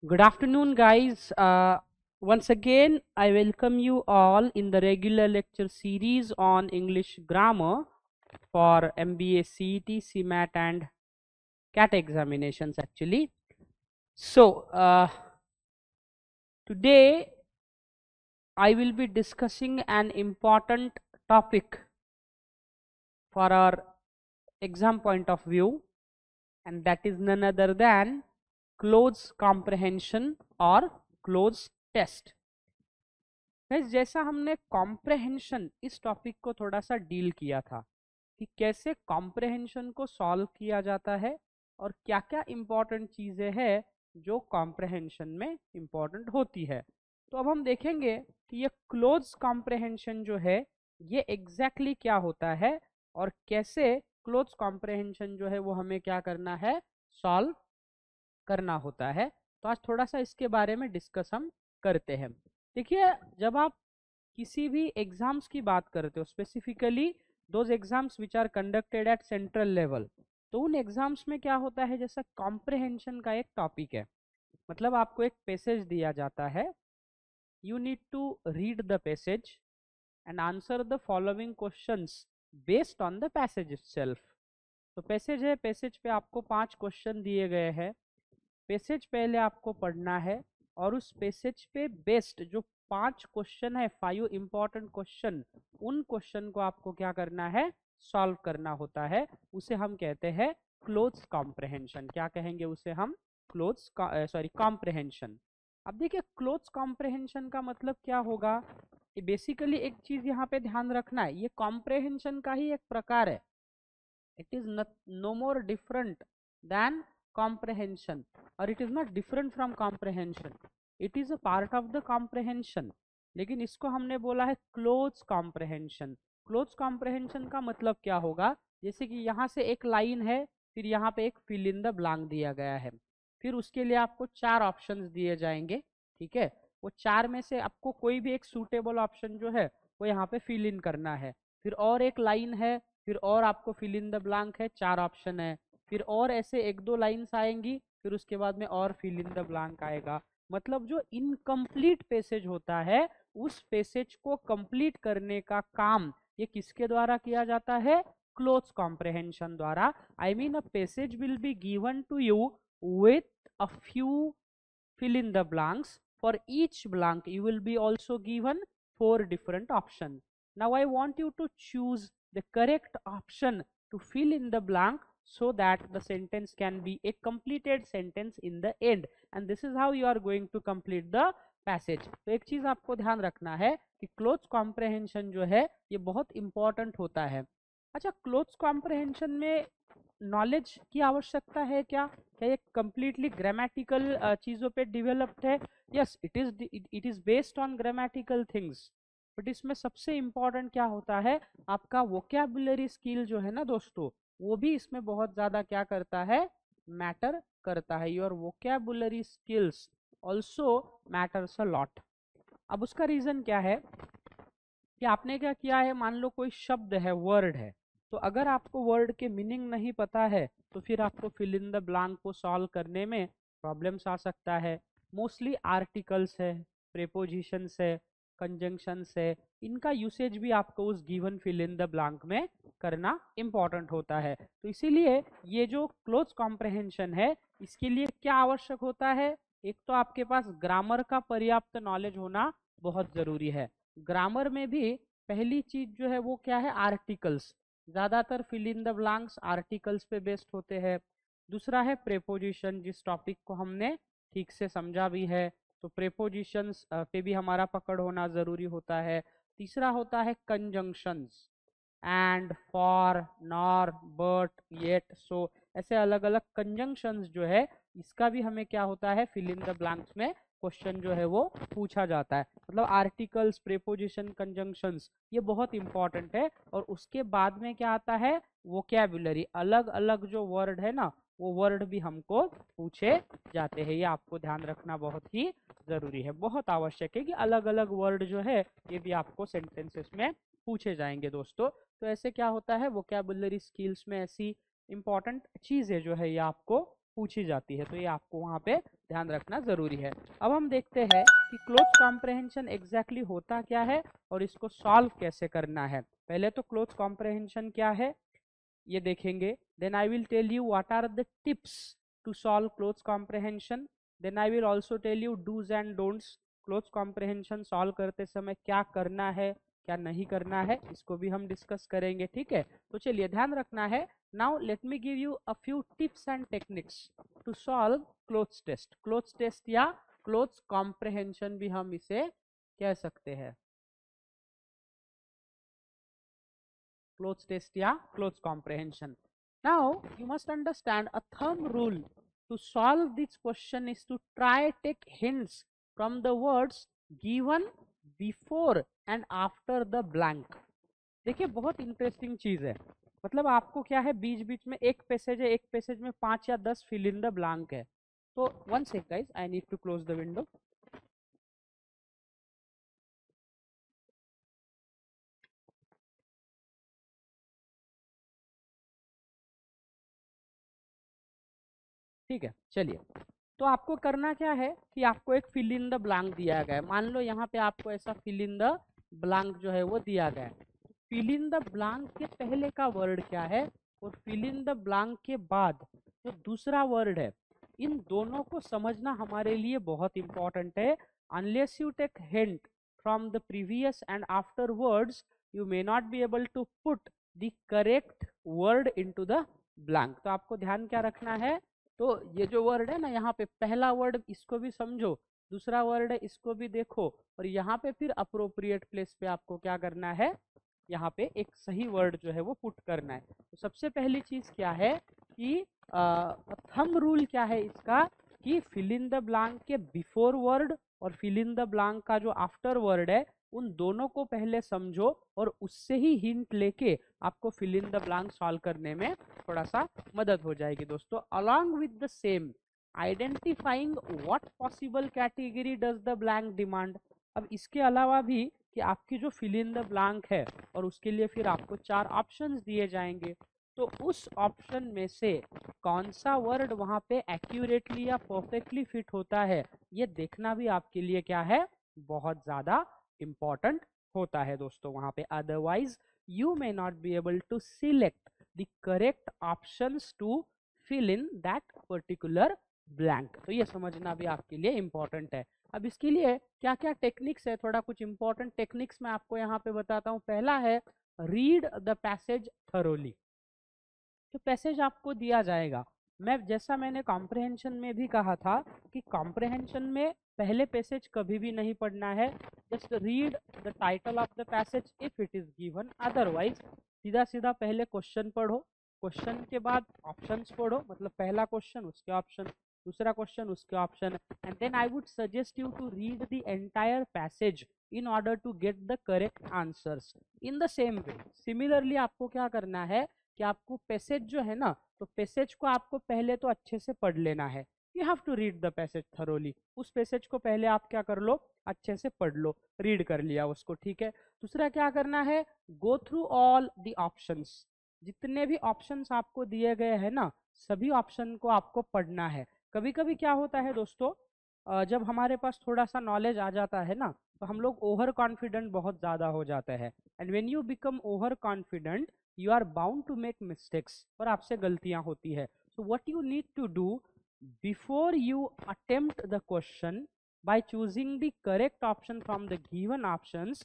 Good afternoon, guys. Once again, I welcome you all in the regular lecture series on English grammar for MBA CET, CMAT, and CAT examinations, actually. So, today I will be discussing an important topic for our exam point of view, and that is none other than close comprehension or close test. Guys, जैसा हमने comprehension इस topic को थोड़ा सा deal किया था कि कैसे कॉम्प्रहेंशन को सॉल्व किया जाता है और क्या क्या इम्पोर्टेंट चीज़ें हैं जो कॉम्प्रहेंशन में इम्पोर्टेंट होती है, तो अब हम देखेंगे कि ये क्लोज कॉम्प्रहेंशन जो है ये एग्जैक्टली क्या होता है और कैसे क्लोज कॉम्प्रहेंशन जो है वो हमें क्या करना है, सॉल्व करना होता है। तो आज थोड़ा सा इसके बारे में डिस्कस हम करते हैं। देखिए, जब आप किसी भी एग्जाम्स की बात करते हो, specifically those exams which are conducted at central level, तो उन एग्जाम्स में क्या होता है, जैसा कॉम्प्रहेंशन का एक टॉपिक है, मतलब आपको एक पैसेज दिया जाता है, you need to read the passage and answer the following questions based on the passage itself. तो पैसेज है, पैसेज पे आपको 5 क्वेश्चन दिए गए हैं। पैसेज पहले आपको पढ़ना है और उस पैसेज पे बेस्ड जो 5 क्वेश्चन है, 5 इंपॉर्टेंट क्वेश्चन, उन क्वेश्चन को आपको क्या करना है, सॉल्व करना होता है। उसे हम कहते हैं क्लोज कॉम्प्रहेंशन। क्या कहेंगे उसे हम? Close comprehension. अब देखिए, क्लोज कॉम्प्रहेंशन का मतलब क्या होगा। ये बेसिकली एक चीज यहाँ पे ध्यान रखना है, ये कॉम्प्रहेंशन का ही एक प्रकार है। it is not no more different than comprehension, or it is not different from comprehension, it is a part of the comprehension, लेकिन इसको हमने बोला है क्लोज कॉम्प्रहेंशन। क्लोज कॉम्प्रहेंशन का मतलब क्या होगा, जैसे कि यहाँ से एक लाइन है, फिर यहाँ पे एक फिल इन द ब्लैंक दिया गया है, फिर उसके लिए आपको 4 ऑप्शंस दिए जाएंगे। ठीक है, वो 4 में से आपको कोई भी एक सूटेबल ऑप्शन जो है वो यहाँ पे फिल इन करना है। फिर और एक लाइन है, फिर और आपको फिल इन द ब्लैंक है, 4 ऑप्शन है, फिर और ऐसे 1-2 लाइन्स आएंगी, फिर उसके बाद में और फिल इन द ब्लैंक आएगा। मतलब जो इनकम्प्लीट पैसेज होता है, उस पैसेज को कंप्लीट करने का काम ये किसके द्वारा किया जाता है? क्लोज कॉम्प्रहेंशन द्वारा। I mean a passage will be given to you with a few fill in the blanks. For each blank you will be also given 4 different options. Now I want you to choose the correct option to fill in the blank so that the sentence can be a completed sentence in the end, and this is how you are going to complete the passage. तो एक चीज आपको ध्यान रखना है कि close comprehension जो है ये बहुत इंपॉर्टेंट होता है। अच्छा, क्लोज कॉम्प्रहेंशन में नॉलेज की आवश्यकता है क्या? क्या ये कम्प्लीटली ग्रामेटिकल चीज़ों पे डिवेलप्ड है? Yes, it is based on grammatical things, but इसमें सबसे इम्पॉर्टेंट क्या होता है, आपका वोकैबुलरी स्किल जो है ना दोस्तों, वो भी इसमें बहुत ज़्यादा क्या करता है, मैटर करता है। Your vocabulary skills also matters a lot. अब उसका रीज़न क्या है कि आपने क्या किया है, मान लो कोई शब्द है, वर्ड है, तो अगर आपको वर्ड के मीनिंग नहीं पता है तो फिर आपको फिल इन द ब्लैंक को सॉल्व करने में प्रॉब्लम्स आ सकता है। मोस्टली आर्टिकल्स है, प्रेपोजिशंस है, कंजंक्शंस है, इनका यूसेज भी आपको उस given fill in the blank में करना इम्पॉर्टेंट होता है। तो इसीलिए ये जो क्लोज कॉम्प्रहेंशन है, इसके लिए क्या आवश्यक होता है, एक तो आपके पास ग्रामर का पर्याप्त नॉलेज होना बहुत ज़रूरी है। ग्रामर में भी पहली चीज जो है वो क्या है, आर्टिकल्स। ज्यादातर fill in the blanks articles पे बेस्ड होते हैं। दूसरा है प्रेपोजिशन, जिस टॉपिक को हमने ठीक से समझा भी है, तो प्रेपोजिशंस पे भी हमारा पकड़ होना जरूरी होता है। तीसरा होता है conjunctions, and, for, nor, but, yet, so, ऐसे अलग अलग कंजंक्शंस जो है, इसका भी हमें क्या होता है, फिल इन द ब्लैंक्स में क्वेश्चन जो है वो पूछा जाता है। मतलब आर्टिकल्स, प्रेपोजिशन, कंजंक्शंस, ये बहुत इंपॉर्टेंट है। और उसके बाद में क्या आता है, वोकैबुलरी, अलग अलग जो वर्ड है ना, वो वर्ड भी हमको पूछे जाते हैं। ये आपको ध्यान रखना बहुत ही जरूरी है, बहुत आवश्यक है कि अलग अलग वर्ड जो है ये भी आपको सेंटेंसेस में पूछे जाएंगे दोस्तों। तो ऐसे क्या होता है, वोकैबुलरी स्किल्स में ऐसी इंपॉर्टेंट चीज़ें जो है ये आपको पूछी जाती है, तो ये आपको वहाँ पे ध्यान रखना जरूरी है। अब हम देखते हैं कि क्लोज कॉम्प्रहेंशन एग्जैक्टली होता क्या है और इसको सॉल्व कैसे करना है। पहले तो क्लोज कॉम्प्रहेंशन क्या है ये देखेंगे, then I will tell you what are the tips to solve cloze comprehension, then I will also tell you dos and don'ts, cloze comprehension solve करते समय क्या करना है क्या नहीं करना है, इसको भी हम डिस्कस करेंगे। ठीक है, तो चलिए ध्यान रखना है। Now let me give you a few tips and techniques to solve cloze test. Cloze test या क्लोज कॉम्प्रहेंशन भी हम इसे कह सकते हैं, क्लोज टेस्ट या cloze comprehension. Now you must understand a thumb rule to solve this question is to try take hints from the words given before and after the blank। देखिए बहुत interesting चीज है, मतलब आपको क्या है बीच बीच में एक पैसेज है, एक पैसेज में 5 या 10 फिल इन द ब्लैंक है। तो one sec guys, I need to close the window. ठीक है, चलिए। तो आपको करना क्या है कि आपको एक फिल इन द ब्लैंक दिया गया है, मान लो यहाँ पे आपको ऐसा फिल इन द ब्लैंक जो है वो दिया गया है। फिल इन द ब्लैंक के पहले का वर्ड क्या है और फिल इन द ब्लैंक के बाद जो दूसरा वर्ड है, इन दोनों को समझना हमारे लिए बहुत इंपॉर्टेंट है। Unless you take hint from the previous and after words you may not be able to put the correct word into the blank. तो आपको ध्यान क्या रखना है, तो ये जो वर्ड है ना यहाँ पे पहला वर्ड इसको भी समझो, दूसरा वर्ड है इसको भी देखो, और यहाँ पे फिर अप्रोप्रिएट प्लेस पे आपको क्या करना है, यहाँ पे एक सही वर्ड जो है वो पुट करना है। तो सबसे पहली चीज क्या है कि थंब रूल क्या है इसका कि फिल इन द ब्लैंक के बिफोर वर्ड और फिल इन द ब्लैंक का जो आफ्टर वर्ड है उन दोनों को पहले समझो और उससे ही हिंट लेके आपको fill in the blank solve करने में थोड़ा सा मदद हो जाएगी दोस्तों। Along with the same identifying what possible category does the blank demand. अब इसके अलावा भी कि आपकी जो फिल इन द ब्लैंक है और उसके लिए फिर आपको 4 ऑप्शंस दिए जाएंगे, तो उस ऑप्शन में से कौन सा वर्ड वहां पे एक्यूरेटली या परफेक्टली फिट होता है ये देखना भी आपके लिए क्या है, बहुत ज्यादा इंपॉर्टेंट होता है दोस्तों वहां पे। Otherwise you may not be able to select the correct options to fill in that particular blank. तो ये समझना भी आपके लिए इंपॉर्टेंट है। अब इसके लिए क्या क्या टेक्निक्स है, थोड़ा कुछ इंपॉर्टेंट टेक्निक्स मैं आपको यहाँ पे बताता हूँ। पहला है रीड द पैसेज थरोली। तो पैसेज आपको दिया जाएगा, मैं जैसा मैंने कॉम्प्रहेंशन में भी कहा था कि कॉम्प्रहेंशन में पहले पैसेज कभी भी नहीं पढ़ना है, just read the title of the passage if it is given, otherwise सीधा सीधा पहले क्वेश्चन पढ़ो, क्वेश्चन के बाद ऑप्शंस पढ़ो, मतलब पहला क्वेश्चन उसके ऑप्शन, दूसरा क्वेश्चन उसके option, and then I would suggest you to read the entire passage in order to get the correct answers. In the same way similarly आपको क्या करना है कि आपको पैसेज जो है ना, तो पैसेज को आपको पहले तो अच्छे से पढ़ लेना है, you have to read the passage thoroughly. उस पैसेज को पहले आप क्या कर लो, अच्छे से पढ़ लो, रीड कर लिया उसको, ठीक है। दूसरा क्या करना है, go through all the options, जितने भी ऑप्शंस आपको दिए गए हैं ना सभी ऑप्शन को आपको पढ़ना है। कभी कभी क्या होता है दोस्तों, जब हमारे पास थोड़ा सा नॉलेज आ जाता है ना तो हम लोग ओवर कॉन्फिडेंट बहुत ज्यादा हो जाते हैं, and when you become over confident you are bound to make mistakes, और आपसे गलतियां होती है। So what you need to do before you attempt the question by choosing the correct option from the given options,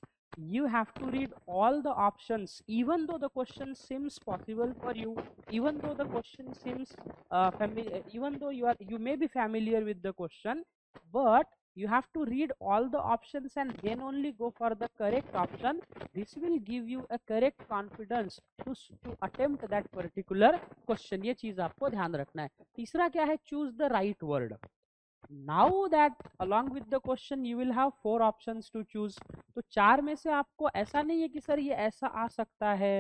you have to read all the options even though the question seems possible for you, even though the question seems familiar, even though you may be familiar with the question, but you have to read all the options and then only go for the correct option. This will give you a correct confidence to attempt that particular question। ये चीज आपको ध्यान रखना है। तीसरा क्या है, choose the right word। now that along with the question you will have 4 options to choose, तो 4 में से आपको ऐसा नहीं है कि सर ये ऐसा आ सकता है,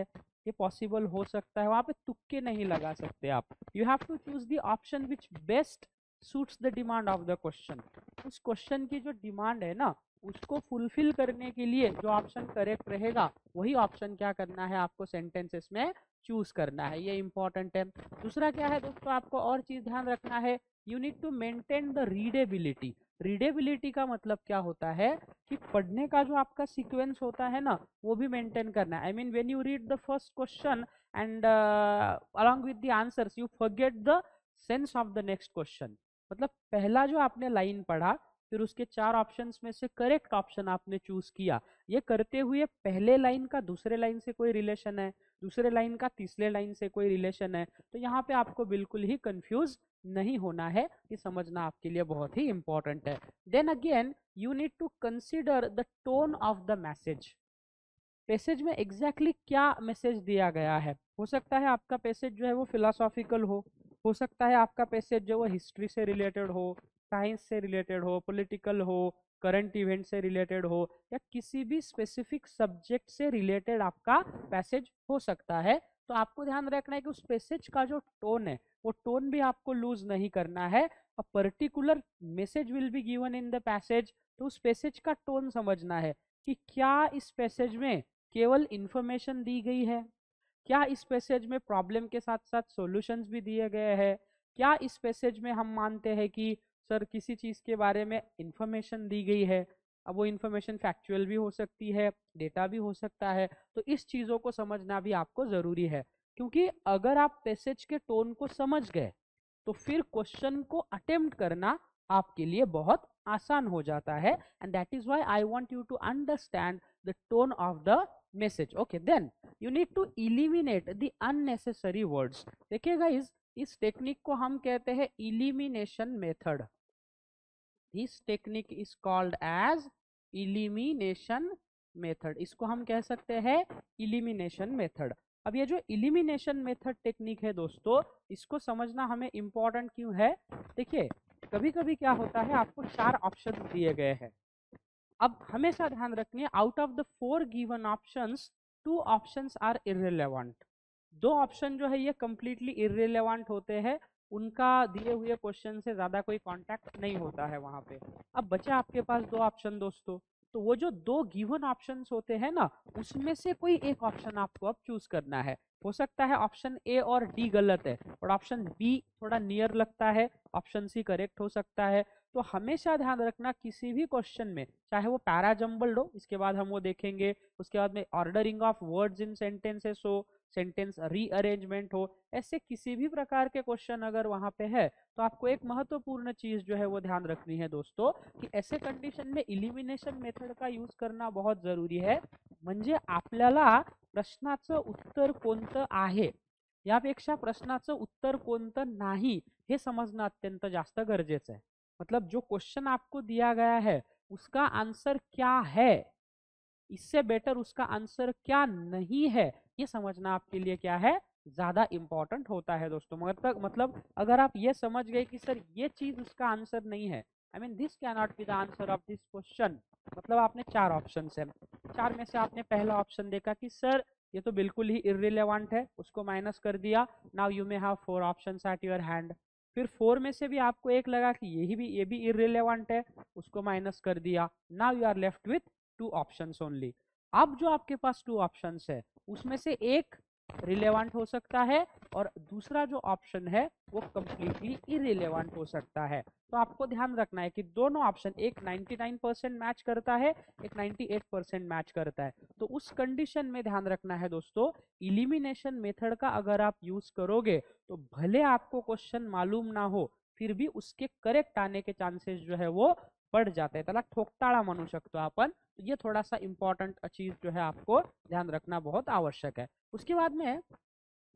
ये पॉसिबल हो सकता है, वहां पे तुक्के नहीं लगा सकते आप। You have to choose the option which best suits the demand of the question. उस क्वेश्चन की जो डिमांड है ना उसको फुलफिल करने के लिए जो ऑप्शन करेक्ट रहेगा वही ऑप्शन क्या करना है, आपको सेंटेंसेस में चूज करना है। ये इंपॉर्टेंट है। दूसरा क्या है दोस्तों, आपको और चीज ध्यान रखना है, you need to maintain the readability. Readability का मतलब क्या होता है कि पढ़ने का जो आपका सीक्वेंस होता है ना, वो भी मेंटेन करना है। I mean when you read the first question and along with the answers you forget the sense of the next question। मतलब पहला जो आपने लाइन पढ़ा, फिर उसके 4 ऑप्शंस में से करेक्ट ऑप्शन आपने चूज किया, ये करते हुए पहले लाइन का दूसरे लाइन से कोई रिलेशन है, दूसरे लाइन का तीसरे लाइन से कोई रिलेशन है, तो यहाँ पे आपको बिल्कुल ही कंफ्यूज नहीं होना है। ये समझना आपके लिए बहुत ही इंपॉर्टेंट है। Then again you need to consider the tone of the message. Passage में एग्जैक्टली क्या मैसेज दिया गया है। हो सकता है आपका पैसेज जो है वो फिलोसॉफिकल हो सकता है आपका पैसेज जो वो हिस्ट्री से रिलेटेड हो, साइंस से रिलेटेड हो, पॉलिटिकल हो, करंट इवेंट से रिलेटेड हो, या किसी भी स्पेसिफिक सब्जेक्ट से रिलेटेड आपका पैसेज हो सकता है। तो आपको ध्यान रखना है कि उस पैसेज का जो टोन है वो टोन भी आपको लूज नहीं करना है। A particular message will be given in the passage, तो उस पैसेज का टोन समझना है कि क्या इस पैसेज में केवल इंफॉर्मेशन दी गई है, क्या इस पैसेज में प्रॉब्लम के साथ साथ सॉल्यूशंस भी दिए गए हैं, क्या इस पैसेज में हम मानते हैं कि सर किसी चीज के बारे में इंफॉर्मेशन दी गई है, अब वो इंफॉर्मेशन फैक्चुअल भी हो सकती है, डेटा भी हो सकता है। तो इस चीजों को समझना भी आपको जरूरी है, क्योंकि अगर आप पैसेज के टोन को समझ गए तो फिर क्वेश्चन को अटेम्प्ट करना आपके लिए बहुत आसान हो जाता है। And that is why I want you to understand the tone of the message. Okay, then you need to eliminate the unnecessary words. देखिए गाइस, इस टेक्निक को हम कहते हैं elimination method. This technique is called as elimination method. इसको हम कह सकते हैं इलिमिनेशन मेथड। अब ये जो इलिमिनेशन मेथड टेक्निक है दोस्तों, इसको समझना हमें इंपॉर्टेंट क्यों है। देखिए, कभी कभी क्या होता है, आपको 4 ऑप्शन दिए गए हैं। अब हमेशा ध्यान रखिए, out of the 4 given options 2 options are irrelevant. 2 option जो है ये कंप्लीटली इररिलेवेंट होते हैं, उनका दिए हुए क्वेश्चन से ज्यादा कोई कांटेक्ट नहीं होता है वहां पे। अब बचा आपके पास 2 ऑप्शन दोस्तों, तो वो जो 2 गिवन ऑप्शंस होते हैं ना, उसमें से कोई एक ऑप्शन आपको अब चूज करना है। हो सकता है ऑप्शन ए और डी गलत है और ऑप्शन बी थोड़ा नियर लगता है, ऑप्शन सी करेक्ट हो सकता है। तो हमेशा ध्यान रखना, किसी भी क्वेश्चन में, चाहे वो पैरा जम्बल्ड हो, इसके बाद हम वो देखेंगे, उसके बाद में ordering of words in sentences हो, सेंटेंस रीअरेंजमेंट हो, ऐसे किसी भी प्रकार के क्वेश्चन अगर वहां पे है, तो आपको एक महत्वपूर्ण चीज जो है वो ध्यान रखनी है दोस्तों, कि ऐसे कंडिशन में इलिमिनेशन मेथड का यूज करना बहुत जरुरी है। म्हणजे आपल्याला प्रश्नाचं उत्तर कोणतं आहे यापेक्षा प्रश्नाचं उत्तर कोणतं नाही हे समजणं अत्यंत जास्त गरजेचं आहे। मतलब जो क्वेश्चन आपको दिया गया है उसका आंसर क्या है, इससे बेटर उसका आंसर क्या नहीं है, ये समझना आपके लिए क्या है, ज्यादा इंपॉर्टेंट होता है दोस्तों। मतलब अगर आप ये समझ गए कि सर ये चीज उसका आंसर नहीं है, I mean this can not be the answer of this question. मतलब आपने 4 ऑप्शन है, 4 में से आपने पहला ऑप्शन देखा कि सर ये तो बिल्कुल ही इररिलेवेंट है, उसको माइनस कर दिया। Now you may have 4 options at your hand. फिर 4 में से भी आपको एक लगा कि ये भी इररिलेवेंट है, उसको माइनस कर दिया। Now you are left with 2 options only. अब जो आपके पास 2 ऑप्शंस है उसमें से एक रिलेवेंट हो सकता है और दूसरा जो ऑप्शन है वो कंप्लीटली इरिलेवेंट हो सकता है। तो आपको ध्यान रखना है कि दोनों ऑप्शन, एक 99% मैच करता है, एक 98% मैच करता है। तो उस कंडीशन में ध्यान रखना है दोस्तों, इलिमिनेशन मेथड का अगर आप यूज करोगे तो भले आपको क्वेश्चन मालूम ना हो, फिर भी उसके करेक्ट आने के चांसेस जो है वो बढ़ जाते हैं, त्याला ठोकताड़ा म्हणू शकतो आपण। तो ये थोड़ा सा इंपॉर्टेंट चीज जो है आपको ध्यान रखना बहुत आवश्यक है। उसके बाद में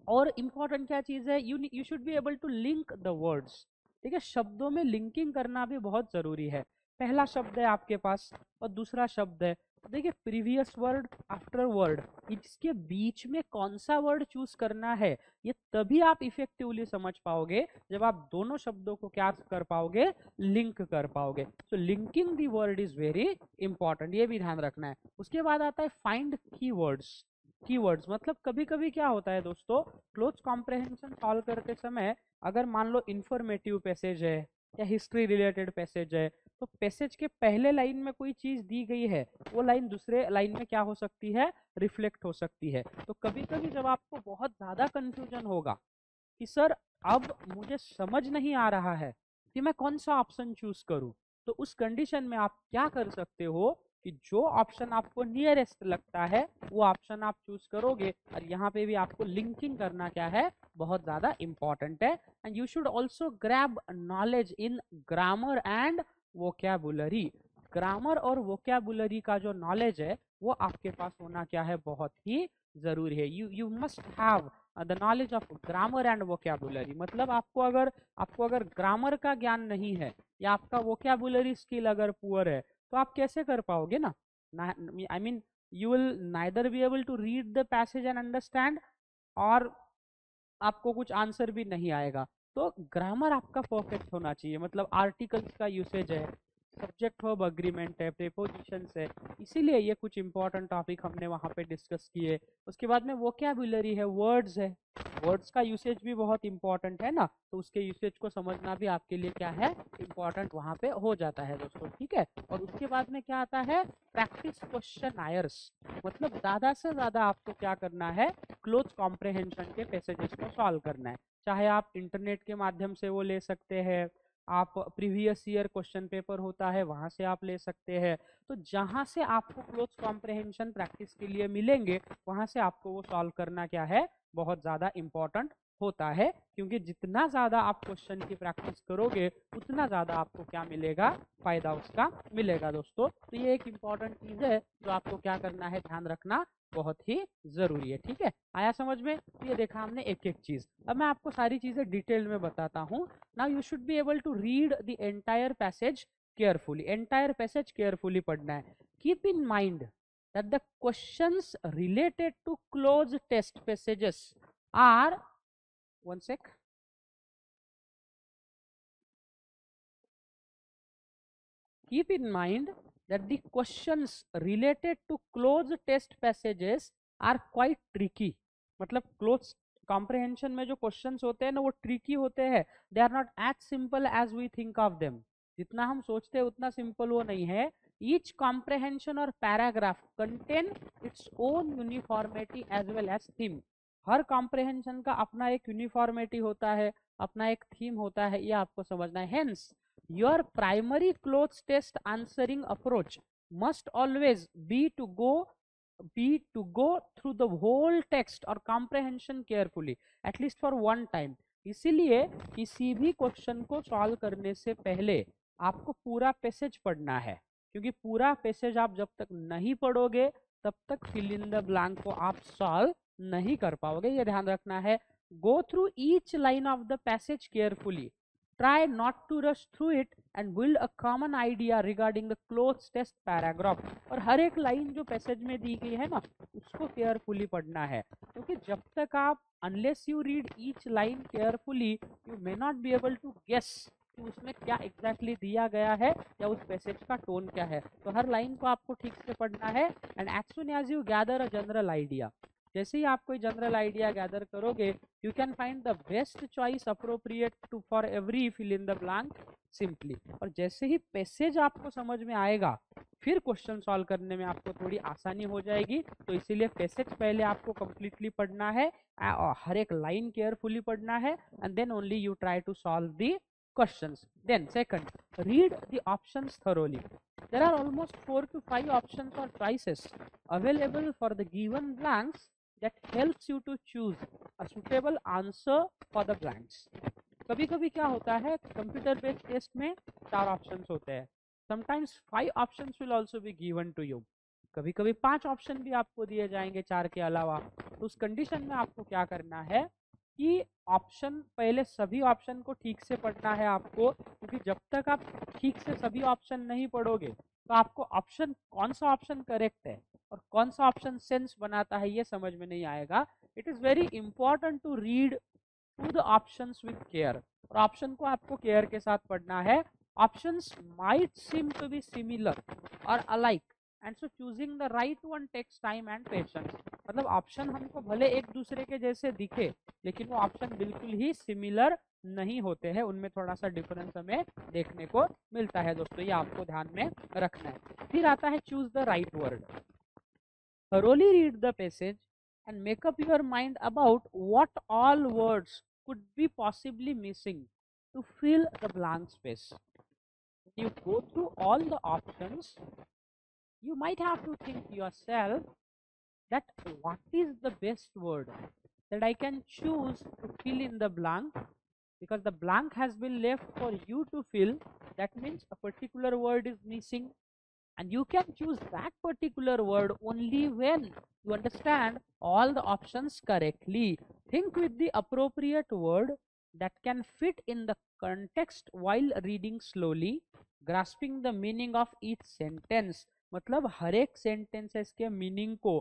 और इम्पोर्टेंट क्या चीज है, you should be able to link the words. ठीक है, शब्दों में लिंकिंग करना भी बहुत जरूरी है। पहला शब्द है आपके पास और दूसरा शब्द है, तो देखिए प्रीवियस वर्ड आफ्टर वर्ड, इसके बीच में कौन सा वर्ड चूज करना है, ये तभी आप इफेक्टिवली समझ पाओगे जब आप दोनों शब्दों को क्या कर पाओगे, लिंक कर पाओगे। So linking the word is very important, ये भी ध्यान रखना है। उसके बाद आता है फाइंड कीवर्ड्स। कीवर्ड्स मतलब कभी कभी क्या होता है दोस्तों, क्लोज कॉम्प्रहेंशन सॉल्व करते समय अगर मान लो इंफॉर्मेटिव पैसेज है या हिस्ट्री रिलेटेड पैसेज है, तो पैसेज के पहले लाइन में कोई चीज दी गई है, वो लाइन दूसरे लाइन में क्या हो सकती है, रिफ्लेक्ट हो सकती है। तो कभी कभी जब आपको बहुत ज्यादा कंफ्यूजन होगा कि सर अब मुझे समझ नहीं आ रहा है कि मैं कौन सा ऑप्शन चूज करूं, तो उस कंडीशन में आप क्या कर सकते हो कि जो ऑप्शन आपको नियरेस्ट लगता है वो ऑप्शन आप चूज करोगे। और यहाँ पे भी आपको लिंकिंग करना क्या है, बहुत ज्यादा इंपॉर्टेंट है। And you should also grab knowledge in grammar and vocabulary. Grammar और वोकैबुलरी का जो नॉलेज है वो आपके पास होना क्या है, बहुत ही जरूरी है। You must have the knowledge of grammar and vocabulary. मतलब आपको अगर ग्रामर का ज्ञान नहीं है या आपका वोकैबुलरी स्किल अगर पुअर है तो आप कैसे कर पाओगे ना, I mean you will neither be able to read the passage and understand, और आपको कुछ आंसर भी नहीं आएगा। तो ग्रामर आपका परफेक्ट होना चाहिए। मतलब आर्टिकल्स का यूसेज है, सब्जेक्ट वर्ब अग्रीमेंट है, प्रीपोजिशंस है, इसीलिए ये कुछ इंपॉर्टेंट टॉपिक हमने वहाँ पे डिस्कस किए। उसके बाद में वोकैबुलरी है, वर्ड्स है, वर्ड्स का यूसेज भी बहुत इंपॉर्टेंट है ना, तो उसके यूसेज को समझना भी आपके लिए क्या है, इंपॉर्टेंट वहाँ पे हो जाता है दोस्तों, ठीक है। और उसके बाद में क्या आता है, प्रैक्टिस क्वेश्चन आयर्स। मतलब ज्यादा से ज्यादा आपको क्या करना है, क्लोज कॉम्प्रहेंशन के पैसेजेस को सॉल्व करना है। चाहे आप इंटरनेट के माध्यम से वो ले सकते हैं, आप प्रीवियस ईयर क्वेश्चन पेपर होता है वहां से आप ले सकते हैं। तो जहां से आपको क्लोज कॉम्प्रहेंशन प्रैक्टिस के लिए मिलेंगे वहां से आपको वो सॉल्व करना क्या है, बहुत ज़्यादा इंपॉर्टेंट होता है। क्योंकि जितना ज़्यादा आप क्वेश्चन की प्रैक्टिस करोगे उतना ज़्यादा आपको क्या मिलेगा, फायदा उसका मिलेगा दोस्तों। तो ये एक इंपॉर्टेंट चीज़ है जो आपको क्या करना है, ध्यान रखना बहुत ही जरूरी है, ठीक है। आया समझ में? तो ये देखा हमने एक एक चीज। अब मैं आपको सारी चीजें डिटेल में बताता हूँ। Now you should be able to read the entire passage carefully. Entire passage carefully पढ़ना है। Keep in mind that the questions related to closed test passages are, one sec, keep in mind that the questions related to closed test passages are quite tricky. मतलब close comprehension में जो questions होते हैं ना वो tricky होते हैं। They are not as simple as we think of them. जितना हम सोचते हैं उतना सिंपल वो नहीं है। ईच कॉम्प्रहेंशन और paragraph contain its own uniformity as well as theme. हर कॉम्प्रहेंशन का अपना एक यूनिफॉर्मिटी होता है, अपना एक थीम होता है, ये आपको समझना है। Hence your primary clothes test answering approach must always be to go through the whole text or comprehension carefully at least for one time। इसीलिए किसी भी क्वेश्चन को सॉल्व करने से पहले आपको पूरा पैसेज पढ़ना है। क्योंकि पूरा पैसेज आप जब तक नहीं पढ़ोगे तब तक फिल इन द ब्लैंक को आप सॉल्व नहीं कर पाओगे, ये ध्यान रखना है। Go through each line of the passage carefully. Try not to rush through it and build a common idea regarding the closed test paragraph। और हर एक लाइन जो पैसेज में दी गई है ना उसको केयरफुली पढ़ना है। क्योंकि जब तक आप unless you read each line carefully you may not be able to guess कि उसमें क्या एग्जैक्टली दिया गया है या उस पैसेज का टोन क्या है। तो हर लाइन को आपको ठीक से पढ़ना है। And as soon as you gather a general idea, जैसे ही आप कोई जनरल आइडिया गैदर करोगे you can find the best choice appropriate to for every fill in the blank simply. और जैसे ही पैसेज आपको समझ में आएगा फिर क्वेश्चन सॉल्व करने में आपको थोड़ी आसानी हो जाएगी। तो इसीलिए पैसेज पहले आपको कंप्लीटली पढ़ना है, हर एक लाइन केयरफुली पढ़ना है, and then only you try to solve the questions। Then second, read the options thoroughly। There are almost 4 to 5 options or choices available for the given blanks that helps you to choose a suitable answer for the blanks। कभी कभी क्या होता है computer based test में 4 options होते हैं। Sometimes 5 options will also be given to you. कभी कभी 5 ऑप्शन भी आपको दिए जाएंगे 4 के अलावा। तो उस कंडीशन में आपको क्या करना है कि ऑप्शन पहले सभी ऑप्शन को ठीक से पढ़ना है आपको। क्योंकि जब तक आप ठीक से सभी ऑप्शन नहीं पढ़ोगे तो आपको ऑप्शन कौन सा ऑप्शन करेक्ट है और कौन सा ऑप्शन सेंस बनाता है ये समझ में नहीं आएगा। It is very important to read through the options with care. और ऑप्शन को आपको केयर के साथ पढ़ना है। Options might seem to be similar और alike, and so choosing the right one takes time and patience। मतलब ऑप्शन हमको भले एक दूसरे के जैसे दिखे, लेकिन वो ऑप्शन बिल्कुल ही सिमिलर नहीं होते हैं, उनमें थोड़ा सा डिफरेंस हमें देखने को मिलता है दोस्तों, ये आपको ध्यान में रखना है। फिर आता है choose the right word. Thoroughly read the passage and make up your mind about what all words could be possibly missing to fill the blank space. When you go through all the options, you might have to think yourself that what is the best word that I can choose to fill in the blank, because the blank has been left for you to fill. That means a particular word is missing, and you can choose that particular word only when you understand all the options correctly. Think with the appropriate word that can fit in the context while reading slowly, grasping the meaning of each sentence. मतलब हर एक sentences के meaning को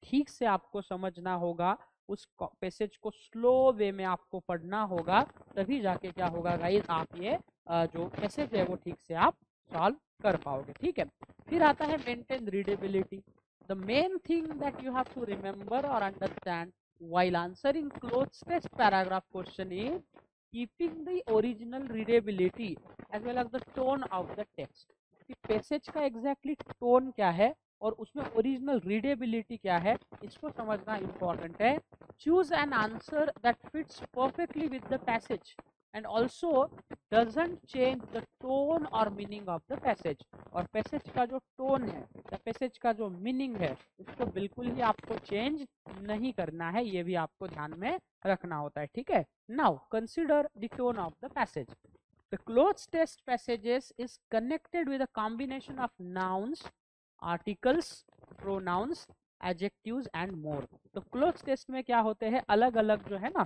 ठीक से आपको समझना होगा, उस पैसेज को स्लो वे में आपको पढ़ना होगा, तभी जाके क्या होगा गाइस, आप ये जो पैसेज है वो ठीक से आप सॉल्व कर पाओगे। ठीक है, फिर आता है maintain readability. The main thing that you have to remember और understand while answering clothes test paragraph question is keeping the original readability as well as the tone of the text। कि passage का exactly tone क्या है और उसमें original readability क्या है, इसको समझना इंपॉर्टेंट है। Choose an answer that fits perfectly with the passage and also doesn't change the tone or meaning of the passage। और पैसेज का जो टोन है या पैसेज का जो मीनिंग है उसको बिल्कुल ही आपको चेंज नहीं करना है, ये भी आपको ध्यान में रखना होता है। ठीक है, now consider the tone of the passage. The clothes test passages is connected with a combination of nouns, articles, pronouns, adjectives and more। तो क्लोज टेस्ट में क्या होते हैं, अलग अलग जो है ना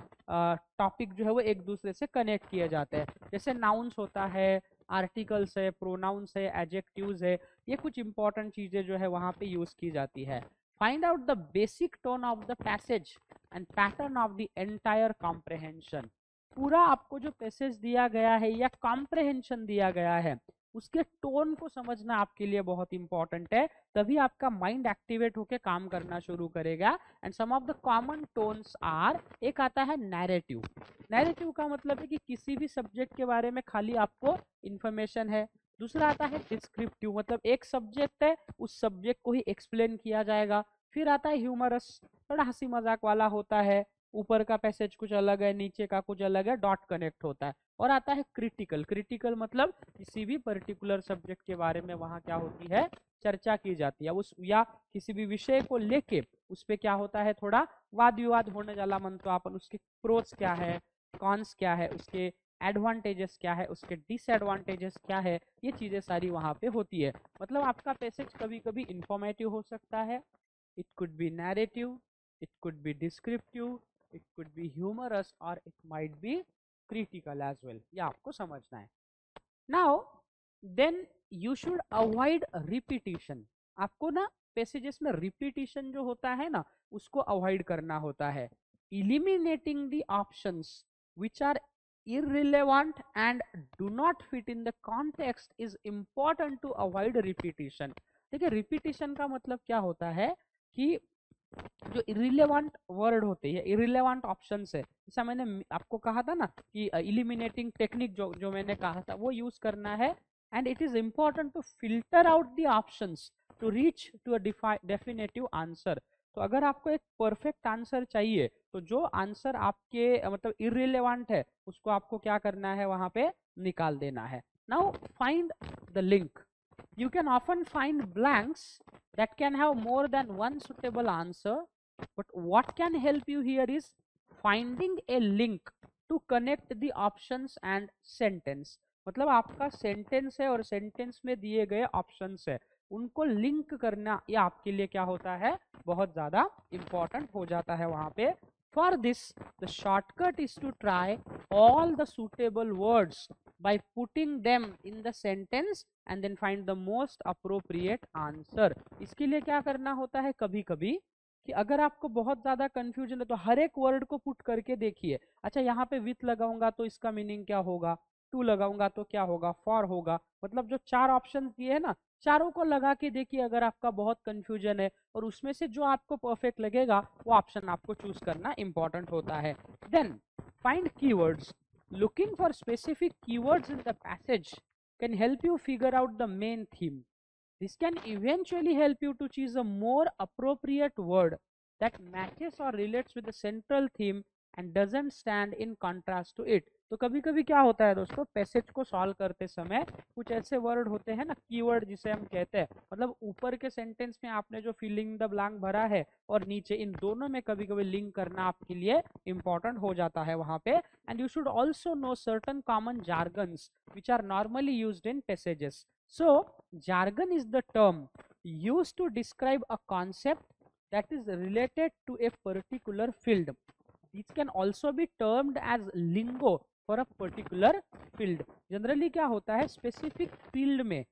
टॉपिक जो है वो एक दूसरे से कनेक्ट किए जाते हैं। जैसे नाउन्स होता है, आर्टिकल्स है, प्रोनाउंस है, एडजेक्टिव्स है, ये कुछ इंपॉर्टेंट चीजें जो है वहां पे यूज की जाती है। Find out the basic tone of the passage and pattern of the entire comprehension. पूरा आपको जो पैसेज दिया गया है या कॉम्प्रहेंशन दिया गया है उसके टोन को समझना आपके लिए बहुत इंपॉर्टेंट है, तभी आपका माइंड एक्टिवेट होकर काम करना शुरू करेगा। And some of the common tones are, एक आता है नैरेटिव। नैरेटिव का मतलब है कि किसी भी सब्जेक्ट के बारे में खाली आपको इंफॉर्मेशन है। दूसरा आता है डिस्क्रिप्टिव, मतलब एक सब्जेक्ट है उस सब्जेक्ट को ही एक्सप्लेन किया जाएगा। फिर आता है ह्यूमरस, थोड़ा हंसी मजाक वाला होता है, ऊपर का पैसेज कुछ अलग है, नीचे का कुछ अलग है, डॉट कनेक्ट होता है। और आता है क्रिटिकल। क्रिटिकल मतलब किसी भी पर्टिकुलर सब्जेक्ट के बारे में वहां क्या होती है, चर्चा की जाती है उस, या किसी भी विषय को लेके उस पे क्या होता है, थोड़ा वाद विवाद होने वाला मन, तो अपन उसके प्रोस क्या है, कॉन्स क्या है, उसके एडवांटेजेस क्या है, उसके डिसएडवांटेजेस क्या है, ये चीजें सारी वहां पे होती है। मतलब आपका पैसेज कभी कभी इंफॉर्मेटिव हो सकता है, it could be narrative, it could be descriptive, it could be humorous or it might be critical as well। ये आपको समझना है। now then you should avoid repetition। आपको ना पैसेजेस में रिपीटिशन जो होता है ना उसको अवॉइड करना होता है। eliminating the options which are irrelevant and do not fit in the context is important to avoid repetition। देखिए रिपीटिशन का मतलब क्या होता है कि जो इरिलेवेंट वर्ड होते हैं, इरिलेवेंट ऑप्शंस है, जैसा मैंने आपको कहा था ना कि इलिमिनेटिंग टेक्निक जो मैंने कहा था वो यूज करना है। And it is important to filter out the options to reach to a definitive answer. तो अगर आपको एक परफेक्ट आंसर चाहिए तो जो आंसर आपके मतलब इरिलेवेंट है उसको आपको क्या करना है, वहां पे निकाल देना है। Now find the link. You can often find blanks that can have more than one suitable answer, but what can help you here is finding a link to connect the options and sentence। मतलब आपका sentence है और sentence में दिए गए options है, उनको link करना ये आपके लिए क्या होता है, बहुत ज्यादा इंपॉर्टेंट हो जाता है वहां पे। For this, the shortcut is to try all the suitable words by putting them in the sentence and then find the most appropriate answer। इसके लिए क्या करना होता है, कभी कभी कि अगर आपको बहुत ज्यादा कंफ्यूजन है तो हर एक वर्ड को पुट करके देखिए, अच्छा यहाँ पे विथ लगाऊंगा तो इसका मीनिंग क्या होगा, टू लगाऊंगा तो क्या होगा, फॉर होगा। मतलब जो चार ऑप्शन दिए है ना, चारों को लगा के देखिए, अगर आपका बहुत कंफ्यूजन है और उसमें से जो आपको परफेक्ट लगेगा वो ऑप्शन आपको चूज करना इंपॉर्टेंट होता है। Then find keywords. Looking for specific keywords in the passage can help you figure out the main theme. This can eventually help you to choose a more appropriate word that matches or relates with the central theme and doesn't stand in contrast to it. तो कभी कभी क्या होता है दोस्तों, passage को solve करते समय कुछ ऐसे वर्ड होते हैं ना, कीवर्ड जिसे हम कहते हैं, मतलब ऊपर के सेंटेंस में आपने जो फिलिंग द ब्लैंक भरा है और नीचे, इन दोनों में कभी कभी लिंक करना आपके लिए इंपॉर्टेंट हो जाता है वहां पे। And you should also know certain common jargons which are normally used in passages. So jargon is the term used to describe a concept that is related to a particular field. These can also be termed as lingo for a particular field. Generally क्या होता है, specific field में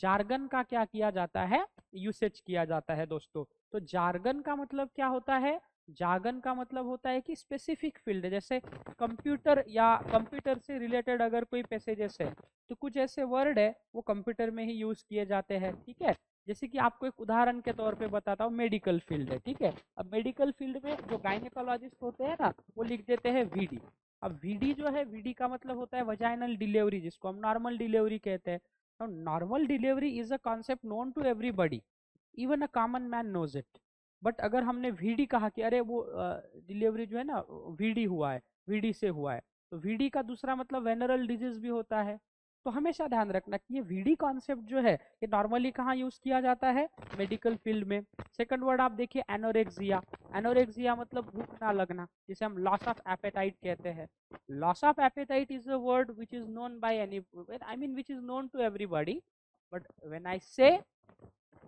jargon का क्या किया जाता है, usage किया जाता है दोस्तों। तो जार्गन का मतलब क्या होता है, जार्गन का मतलब होता है कि स्पेसिफिक फील्ड, जैसे कंप्यूटर या कंप्यूटर से रिलेटेड अगर कोई पैसेजेस है तो कुछ ऐसे वर्ड है वो कंप्यूटर में ही यूज किए जाते हैं, ठीक है। जैसे कि आपको एक उदाहरण के तौर पे बताता हूँ, मेडिकल फील्ड है, ठीक है। अब मेडिकल फील्ड में जो गायनेकोलॉजिस्ट होते हैं ना, वो लिख देते हैं वीडी। अब वीडी जो है, वीडी का मतलब होता है वजाइनल डिलीवरी, जिसको हम नॉर्मल डिलीवरी कहते हैं। तो normal delivery is a concept known to everybody, even a common man knows it. But अगर हमने वीडी कहा कि अरे वो डिलीवरी जो है ना वीडी हुआ है, वीडी से हुआ है, तो वीडी का दूसरा मतलब वेनरल डिजीज भी होता है। तो हमेशा ध्यान रखना कि ये वीडी कॉन्सेप्ट जो है ये नॉर्मली कहाँ यूज किया जाता है, मेडिकल फील्ड में। सेकंड वर्ड आप देखिए, एनोरेक्सिया। एनोरेक्सिया मतलब भूख ना लगना, जिसे हम लॉस ऑफ एपेटाइट कहते हैं। Loss of appetite is a word which is known by any, I mean which is known to everybody, but when I say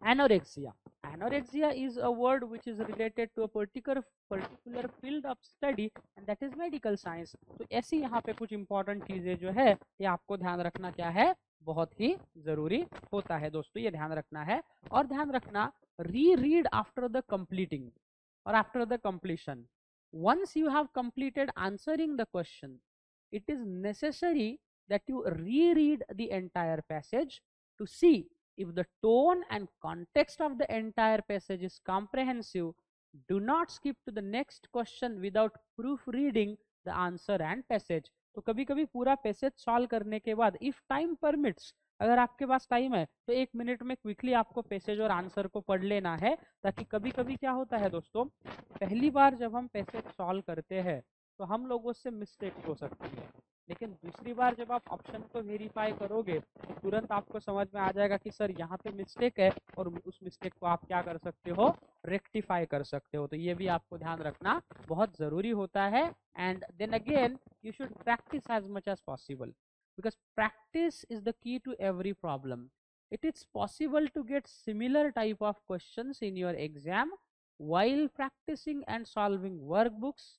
anorexia, anorexia is a word which is related to a particular field of study and that is medical science. तो ऐसी यहाँ पे कुछ important चीजें जो है ये आपको ध्यान रखना क्या है, बहुत ही जरूरी होता है दोस्तों, ये ध्यान रखना है। और ध्यान रखना, रीड आफ्टर द कंप्लीटिंग और after the completion. once you have completed answering the question, it is necessary that you reread the entire passage to see if the tone and context of the entire passage is comprehensive. Do not skip to the next question without proofreading the answer and passage. तो कभी कभी पूरा passage solve करने के बाद, if time permits, अगर आपके पास time है तो 1 मिनट में क्विकली आपको पैसेज और आंसर को पढ़ लेना है, ताकि कभी कभी क्या होता है दोस्तों, पहली बार जब हम पैसेज सॉल्व करते हैं तो हम लोगों से मिस्टेक हो सकती है, लेकिन दूसरी बार जब आप ऑप्शन को वेरीफाई करोगे तो तुरंत आपको समझ में आ जाएगा कि सर यहाँ पे मिस्टेक है, और उस मिस्टेक को आप क्या कर सकते हो, रेक्टिफाई कर सकते हो। तो ये भी आपको ध्यान रखना बहुत ज़रूरी होता है। And then again you should practice as much as possible, because practice is the key to every problem. It is possible to get similar type of questions in your exam while practicing and solving workbooks,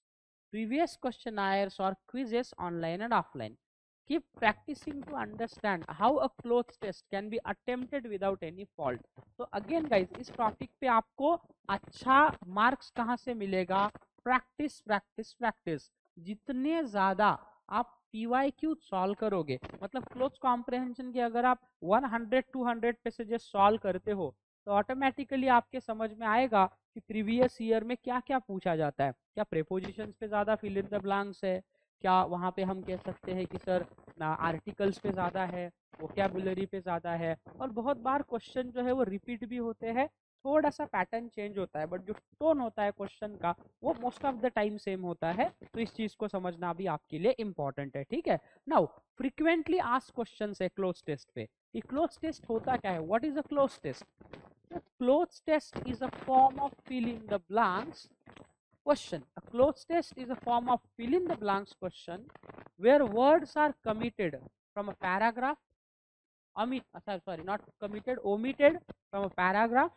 previous questionnaires or quizzes online and offline. Keep practicing to understand how a clothes test can be attempted without any fault. तो again guys, इस topic पे आपको अच्छा marks कहाँ से मिलेगा, practice practice practice. जितने ज़्यादा आप PYQ सॉल्व करोगे, मतलब क्लोज कॉम्प्रहेंशन के अगर आप 100-200 पैसेजेस सॉल्व करते हो तो ऑटोमेटिकली आपके समझ में आएगा कि प्रीवियस ईयर में क्या क्या पूछा जाता है। क्या प्रेपोजिशंस पे ज़्यादा फिल इन द ब्लैंक्स है, क्या वहाँ पे हम कह सकते हैं कि सर आर्टिकल्स पे ज़्यादा है, वोकैबुलरी पे ज़्यादा है, और बहुत बार क्वेश्चन जो है वो रिपीट भी होते हैं, थोड़ा सा पैटर्न चेंज होता है, बट जो टोन होता है क्वेश्चन का वो most of the time same होता है। तो इस चीज़ को समझना भी आपके लिए इंपॉर्टेंट है, ठीक है। नाउ फ्रीक्वेंटली आस्क्ड क्वेश्चंस है क्लोज टेस्ट पे। ये क्लोज टेस्ट होता क्या है, what is a cloze test? The closed test is a form of fill in the blanks question. A closed test is a form of fill in the blanks question where words are committed from a paragraph, omitted from a paragraph,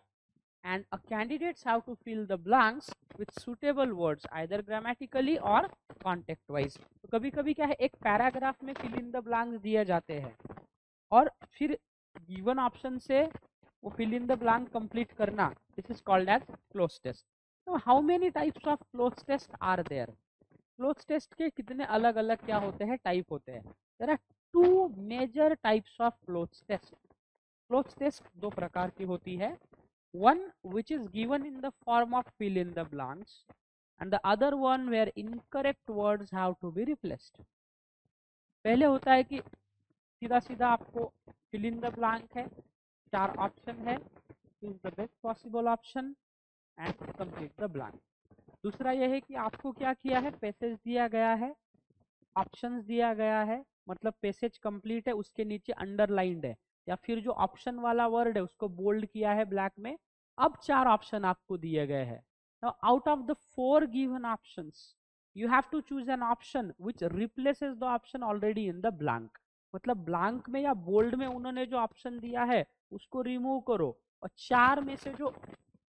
and a candidates have to fill the blanks with suitable words either grammatically or context wise. तो कभी कभी क्या है, एक paragraph में fill in the blanks दिए जाते हैं और फिर गिवन ऑप्शन से वो fill in the blank complete करना, this is called as cloze test. So how many types of cloze test are there? Cloze test के कितने अलग अलग क्या होते हैं, टाइप होते हैं? there are two major types of cloze test. Cloze test दो प्रकार की होती है, one which is given in the form of fill in the blanks and the other one where incorrect words have to be replaced। पहले होता है कि सीधा सीधा आपको fill in the blank है, चार ऑप्शन है, choose the best possible option and complete the blank। दूसरा यह है कि आपको क्या किया है, पैसेज दिया गया है, ऑप्शंस दिया गया है, मतलब पैसेज कंप्लीट है, उसके नीचे अंडरलाइंड है, या फिर जो ऑप्शन वाला वर्ड है उसको बोल्ड किया है ब्लैक में। अब चार ऑप्शन आपको दिए गए हैं। Now out of the four given options you have to choose an option which replaces the option already in the blank. मतलब ब्लैंक में या बोल्ड में उन्होंने जो ऑप्शन दिया है उसको रिमूव करो और चार में से जो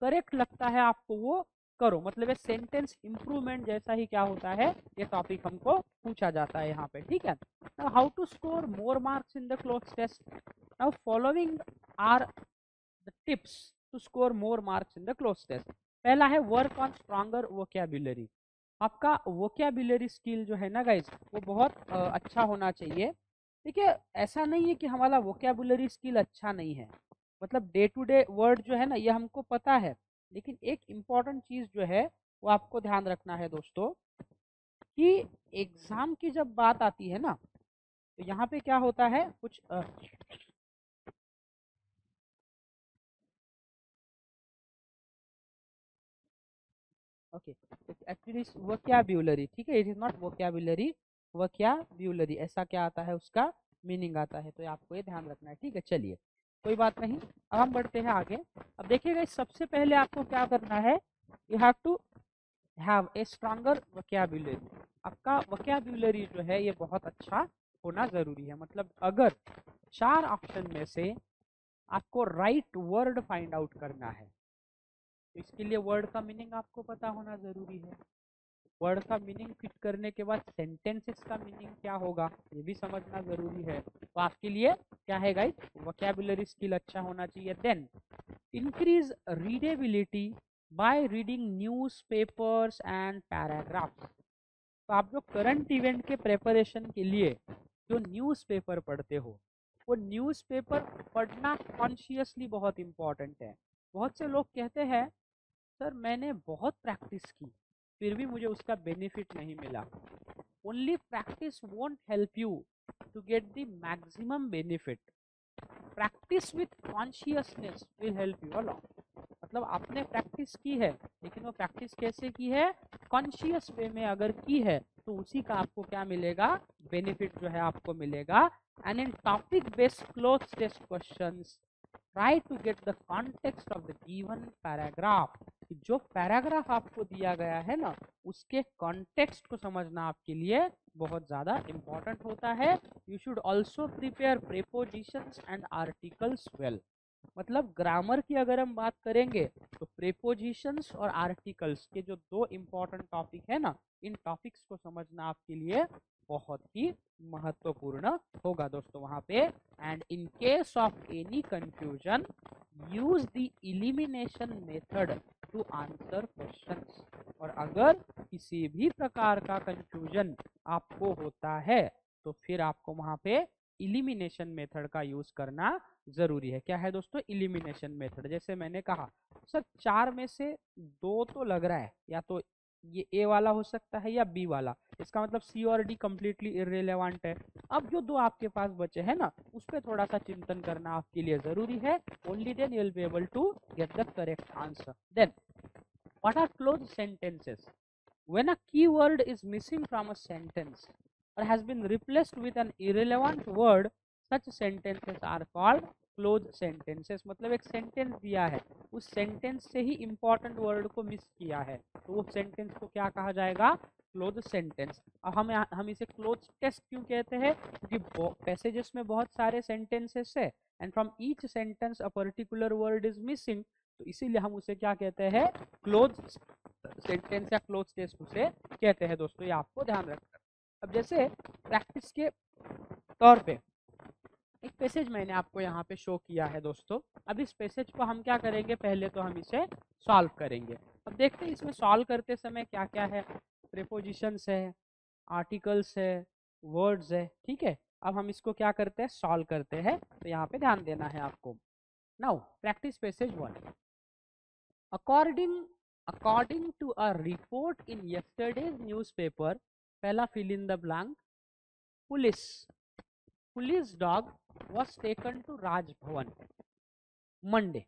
करेक्ट लगता है आपको वो करो। मतलब ये सेंटेंस इंप्रूवमेंट जैसा ही क्या होता है, ये टॉपिक हमको पूछा जाता है यहाँ पे, ठीक है। Now how to score more marks in the cloze test. Now following are the tips to score more marks in the cloze test. पहला है वर्क ऑन स्ट्रॉन्गर वोकैबुलरी। आपका वोकैबुलरी स्किल जो है ना गाइज वो बहुत अच्छा होना चाहिए। देखिए ऐसा नहीं है कि हमारा वोकैबुलरी स्किल अच्छा नहीं है, मतलब डे टू डे वर्ड जो है ना ये हमको पता है, लेकिन एक इम्पॉर्टेंट चीज जो है वो आपको ध्यान रखना है दोस्तों कि एग्जाम की जब बात आती है ना तो यहाँ पे क्या होता है, कुछ ओके एक्चुअली वोकैबुलरी, ठीक है, it is not vocabulary, vocabulary ऐसा क्या आता है उसका मीनिंग आता है, तो आपको ये ध्यान रखना है, ठीक है। चलिए कोई बात नहीं, अब हम बढ़ते हैं आगे। अब देखिएगा सबसे पहले आपको क्या करना है, you have to have a stronger vocabulary. आपका वोकैबुलरी जो है ये बहुत अच्छा होना जरूरी है। मतलब अगर चार ऑप्शन में से आपको राइट वर्ड फाइंड आउट करना है तो इसके लिए वर्ड का मीनिंग आपको पता होना जरूरी है। वर्ड का मीनिंग फिट करने के बाद सेंटेंसेस का मीनिंग क्या होगा ये भी समझना जरूरी है। तो आपके लिए क्या है गाइस, वोकैबुलरी स्किल अच्छा होना चाहिए। Then increase readability by reading newspapers and paragraphs. तो आप जो करंट इवेंट के प्रेपरेशन के लिए जो न्यूज़पेपर पढ़ते हो वो न्यूज़पेपर पढ़ना कॉन्शियसली बहुत इम्पॉर्टेंट है। बहुत से लोग कहते हैं सर मैंने बहुत प्रैक्टिस की फिर भी मुझे उसका बेनिफिट नहीं मिला। Only practice won't help you to get the maximum benefit, practice with consciousness will help you a lot. मतलब आपने प्रैक्टिस की है लेकिन वो प्रैक्टिस कैसे की है, कॉन्शियस वे में अगर की है तो उसी का आपको क्या मिलेगा, बेनिफिट जो है आपको मिलेगा। And in topic based cloze test questions try to get the context of the given paragraph. जो पैराग्राफ आपको दिया गया है ना उसके कॉन्टेक्स्ट को समझना आपके लिए बहुत ज़्यादा इम्पोर्टेंट होता है। You should also prepare prepositions and articles well. मतलब ग्रामर की अगर हम बात करेंगे तो प्रेपोजिशंस और आर्टिकल्स के जो दो इम्पोर्टेंट टॉपिक है ना, इन टॉपिक्स को समझना आपके लिए बहुत ही महत्वपूर्ण होगा दोस्तों वहां पे। And in case of any confusion use the elimination method to answer questions. और अगर किसी भी प्रकार का कंफ्यूजन आपको होता है तो फिर आपको वहां पे एलिमिनेशन मेथड का यूज करना जरूरी है। क्या है दोस्तों, एलिमिनेशन मेथड। जैसे मैंने कहा सर चार में से दो तो लग रहा है, या तो ये ए वाला हो सकता है या बी वाला, इसका मतलब सी और डी कंप्लीटली इररिलेवेंट है। अब जो दो आपके पास बचे हैं ना उस पर थोड़ा सा चिंतन करना आपके लिए जरूरी है। Only then you will be able to get the correct answer. Then what are cloze sentences? When a keyword is missing from a sentence or has been replaced with an irrelevant word, such sentences are called close sentences। मतलब एक sentence दिया है उस sentence से ही important word को miss किया है तो वो सेंटेंस को क्या कहा जाएगा, क्लोज सेंटेंस। अब हम इसे क्लोज टेस्ट क्यों कहते हैं, क्योंकि पैसेजेस में बहुत सारे सेंटेंसेस है and from each sentence a particular word is missing, तो इसीलिए हम उसे क्या कहते हैं, क्लोज सेंटेंस या क्लोज टेस्ट उसे कहते हैं दोस्तों, ये आपको ध्यान रखना। अब जैसे प्रैक्टिस के तौर पे एक पैसेज मैंने आपको यहाँ पे शो किया है दोस्तों। अब इस पैसेज को हम क्या करेंगे, पहले तो हम इसे सॉल्व करेंगे। अब देखते हैं इसमें सॉल्व करते समय क्या क्या है, प्रेपोजिशंस है, आर्टिकल्स है, वर्ड्स है, ठीक है। अब हम इसको क्या करते हैं, सॉल्व करते हैं। तो यहाँ पे ध्यान देना है आपको। Now practice passage 1। According according to a report in yesterday's newspaper, पहला fill in the blank, police dog was taken to Raj Bhavan Monday.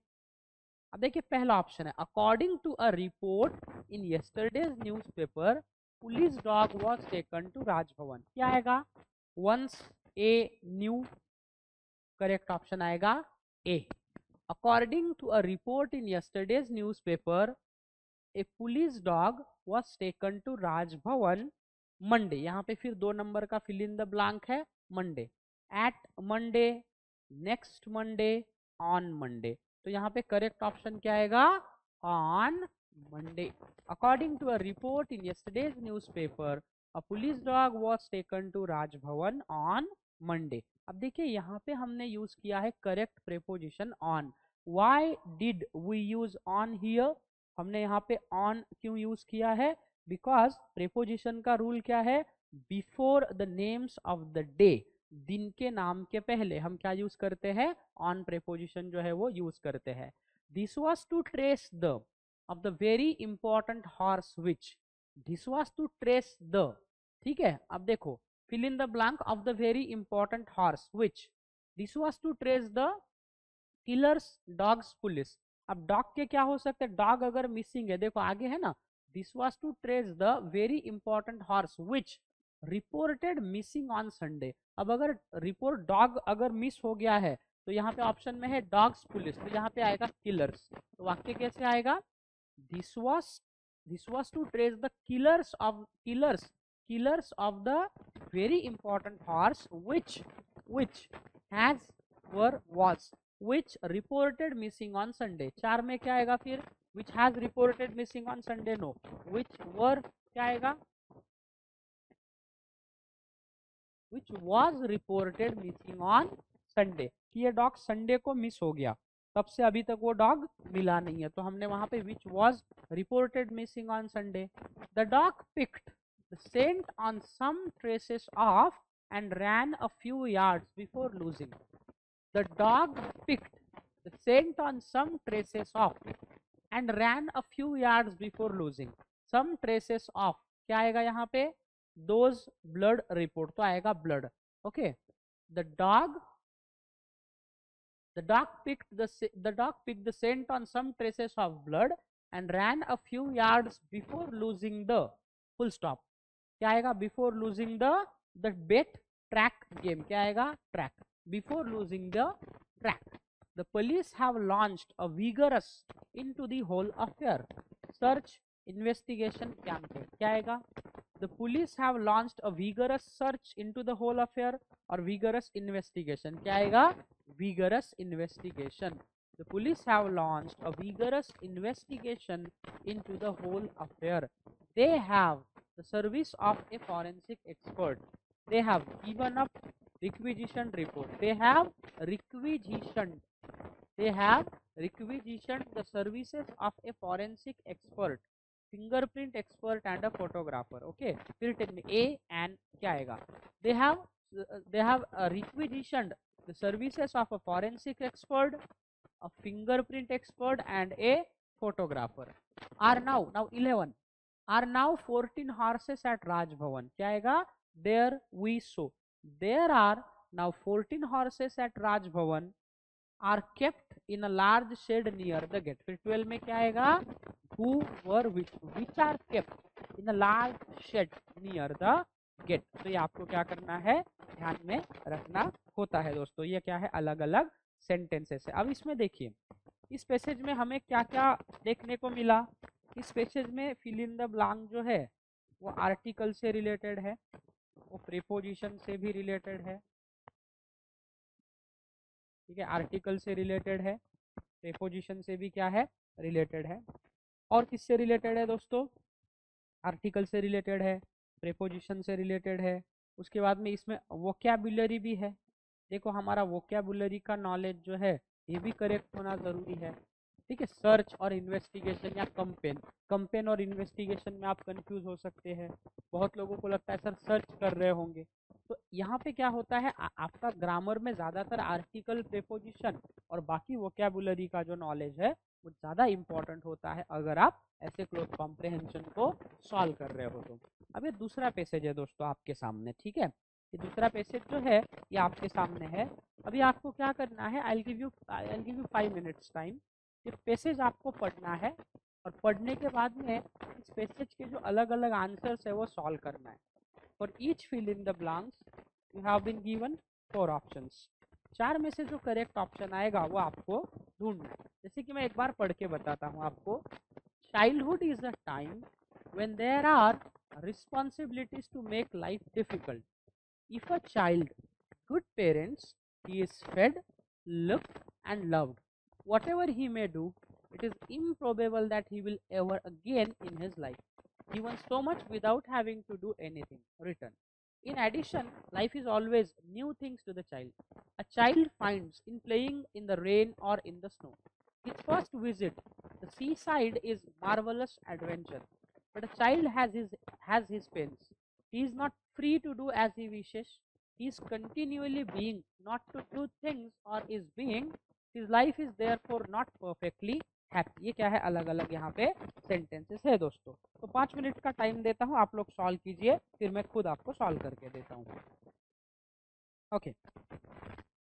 अब देखिए पहला ऑप्शन है, according to a report in yesterday's newspaper police dog was taken to Raj Bhavan. क्या आएगा, once a new, correct option आएगा A. According to a report in yesterday's newspaper a police dog was taken to Raj Bhavan Monday. यहाँ पे फिर 2 number का fill in the blank है, Monday, eight Monday, next Monday, on Monday. तो यहाँ पे correct option क्या आएगा, on Monday. According to a report in yesterday's newspaper a police dog was taken to Raj Bhavan on Monday. अब देखिए यहाँ पे हमने यूज किया है correct preposition on. Why did we use on here, हमने यहाँ पे ऑन क्यों यूज किया है, बिकॉज प्रेपोजिशन का रूल क्या है, before the names of the day, दिन के नाम के पहले हम क्या यूज करते हैं, ऑन प्रेपोजिशन जो है वो यूज करते हैं। This was to trace the of the very important horse which, this was to trace the, ठीक है। अब देखो fill in the blank of the very important horse which, this was to trace the killers dogs police. अब dog के क्या हो सकते हैं, डॉग अगर मिसिंग है, देखो आगे है ना, this was to trace the very important horse which reported missing on Sunday. अब अगर रिपोर्ट डॉग अगर मिस हो गया है तो यहाँ पे ऑप्शन में है डॉग्स पुलिस, तो यहाँ पे आएगा किलर्स। तो वाक्य कैसे आएगा, this was to trace the killers of the very important horse which has were was which reported missing on Sunday। 4 में क्या आएगा फिर, which has reported missing on Sunday, no, which were क्या आएगा, which was reported missing on Sunday, कि ये dog Sunday को miss हो गया, तब से अभी तक वो डॉग मिला नहीं है, तो हमने वहां पे which was reported missing on Sunday। The dog picked the scent on some traces of and ran a few yards before losing। The dog picked the scent on some traces of and ran a few yards before losing। Some traces of क्या आएगा यहाँ पे, those blood report, तो आएगा blood, okay। The dog picked the scent on some traces of blood and ran a few yards before losing the full stop। क्या आएगा, before losing the bet track game, क्या आएगा, track, before losing the track। The police have launched a vigorous into the whole affair search investigation campaign। क्या आएगा, the police have launched a vigorous search into the whole affair और vigorous investigation, क्या आएगा, vigorous investigation। The police have launched a vigorous investigation into the whole affair। They have the service of a forensic expert। They have given up requisition report। They have requisitioned the services of a forensic expert, fingerprint expert and a photographer, okay। फिर technique A and क्या आएगा, they have requisitioned the services of a forensic expert, a fingerprint expert and a photographer। are now 11 are now 14 horses at Raj Bhavan। क्या आएगा, there we saw, there are now 14 horses at Raj Bhavan are kept in a large shed near the gate। फिर 12 में क्या आएगा, who were which are kept in a large shed near the gate। तो ये आपको क्या करना है, ध्यान में रखना होता है दोस्तों। ये क्या है, अलग अलग सेंटेंसेस है। अब इसमें देखिए इस पैसेज में हमें क्या क्या देखने को मिला। इस पैसेज में फिल इन द ब्लैंक जो है वो आर्टिकल से रिलेटेड है, वो प्रीपोजिशन से भी रिलेटेड है, ठीक है, आर्टिकल से रिलेटेड है, प्रीपोजिशन से भी क्या है, रिलेटेड है। और किससे रिलेटेड है दोस्तों, आर्टिकल से रिलेटेड है, प्रीपोजिशन से रिलेटेड है। उसके बाद में इसमें वोकैबुलरी भी है। देखो हमारा वोकैबुलरी का नॉलेज जो है ये भी करेक्ट होना ज़रूरी है। ठीक है, सर्च और इन्वेस्टिगेशन या कंपेन। कंपेन और इन्वेस्टिगेशन में आप कंफ्यूज हो सकते हैं, बहुत लोगों को लगता है सर सर्च कर रहे होंगे। तो यहाँ पे क्या होता है, आपका ग्रामर में ज़्यादातर आर्टिकल, प्रेपोजिशन और बाकी वोकैबुलरी का जो नॉलेज है वो ज़्यादा इंपॉर्टेंट होता है अगर आप ऐसे क्लोज कॉम्प्रहेंशन को सॉल्व कर रहे हो तो। अब ये दूसरा पैसेज है दोस्तों आपके सामने, ठीक है, ये दूसरा पैसेज जो है ये आपके सामने है। अभी आपको क्या करना है, I will give you 5 minutes time. ये पैसेज आपको पढ़ना है और पढ़ने के बाद में इस पैसेज के जो अलग अलग आंसर्स है वो सॉल्व करना है। For each fill in the blanks you have been given 4 options. 4 में से जो करेक्ट ऑप्शन आएगा वो आपको ढूंढना है। जैसे कि मैं एक बार पढ़ के बताता हूँ आपको। Childhood is a time when there are responsibilities to make life difficult. If a child good parents, he is fed, looked and loved. Whatever he may do, it is improbable that he will ever again in his life given so much without having to do anything return. In addition, life is always new things to the child. A child finds in playing in the rain or in the snow. His first visit, the seaside, is marvelous adventure. But a child has his pains. He is not free to do as he wishes. He is continually being not to do things or is being. His life is therefore not perfectly happy. ये क्या है, अलग अलग यहाँ पे sentences है दोस्तों। तो 5 मिनट का टाइम देता हूँ, आप लोग सॉल्व कीजिए, फिर मैं खुद आपको सॉल्व करके देता हूँ। Okay,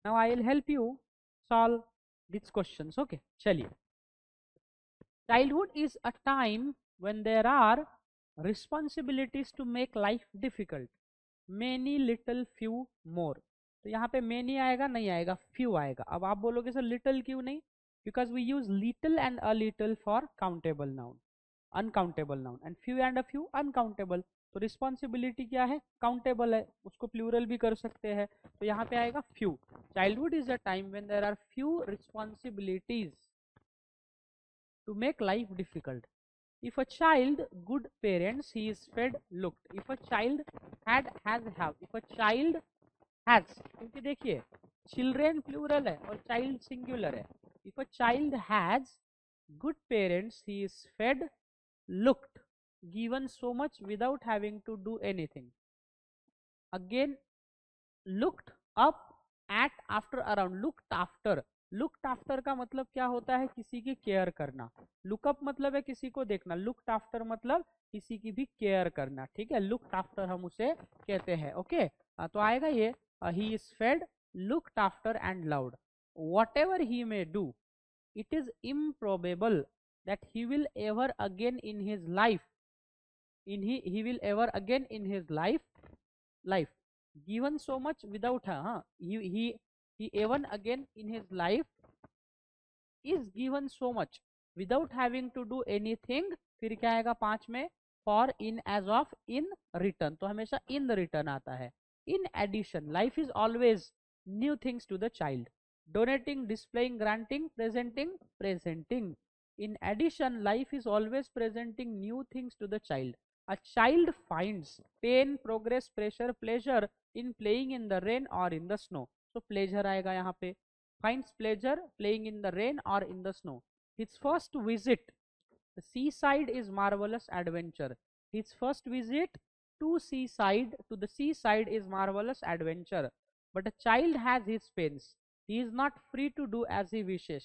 now I will help you solve this questions. Okay, चलिए। Childhood is a time when there are responsibilities to make life difficult, many little few more. तो यहाँ पे मेनी आएगा नहीं आएगा, फ्यू आएगा। अब आप बोलोगे सर लिटिल क्यों नहीं, because we use little and a little for countable noun, uncountable noun, and few and a few uncountable। तो रिस्पॉन्सिबिलिटी क्या है, काउंटेबल है, उसको प्लूरल भी कर सकते हैं, तो यहाँ पे आएगा few. Childhood is a time when there are few responsibilities to make life difficult. If a child good parents, he is fed, looked. If a child had, has, have. If a child has, क्योंकि देखिए children plural है और child singular है। If a child has good parents, he is fed, looked, given so much without having to do anything. Again, looked up, at, after, around. Looked after, looked after का मतलब क्या होता है, किसी की केयर करना। Lookup मतलब है किसी को देखना, लुक्ड आफ्टर मतलब किसी की भी केयर करना, ठीक है, लुक्ड आफ्टर हम उसे कहते हैं। ओके, तो आएगा ये he is fed, looked after and loved. What ever he may do, it is improbable that he will ever again in his life, he will ever again in his life given so much without he even again in his life is given so much without having to do anything। फिर क्या आएगा 5 में, for, in, as of, in, return. तो हमेशा in return आता है। In addition, life is always new things to the child, donating, displaying, granting, presenting. In addition, life is always presenting new things to the child. A child finds pain, progress, pressure, pleasure in playing in the rain or in the snow. So pleasure आएगा यहाँ पे, finds pleasure playing in the rain or in the snow. His first visit, the seaside, is marvelous adventure. His first visit to the seaside is marvelous adventure. But a child has his pains. He is not free to do as he wishes.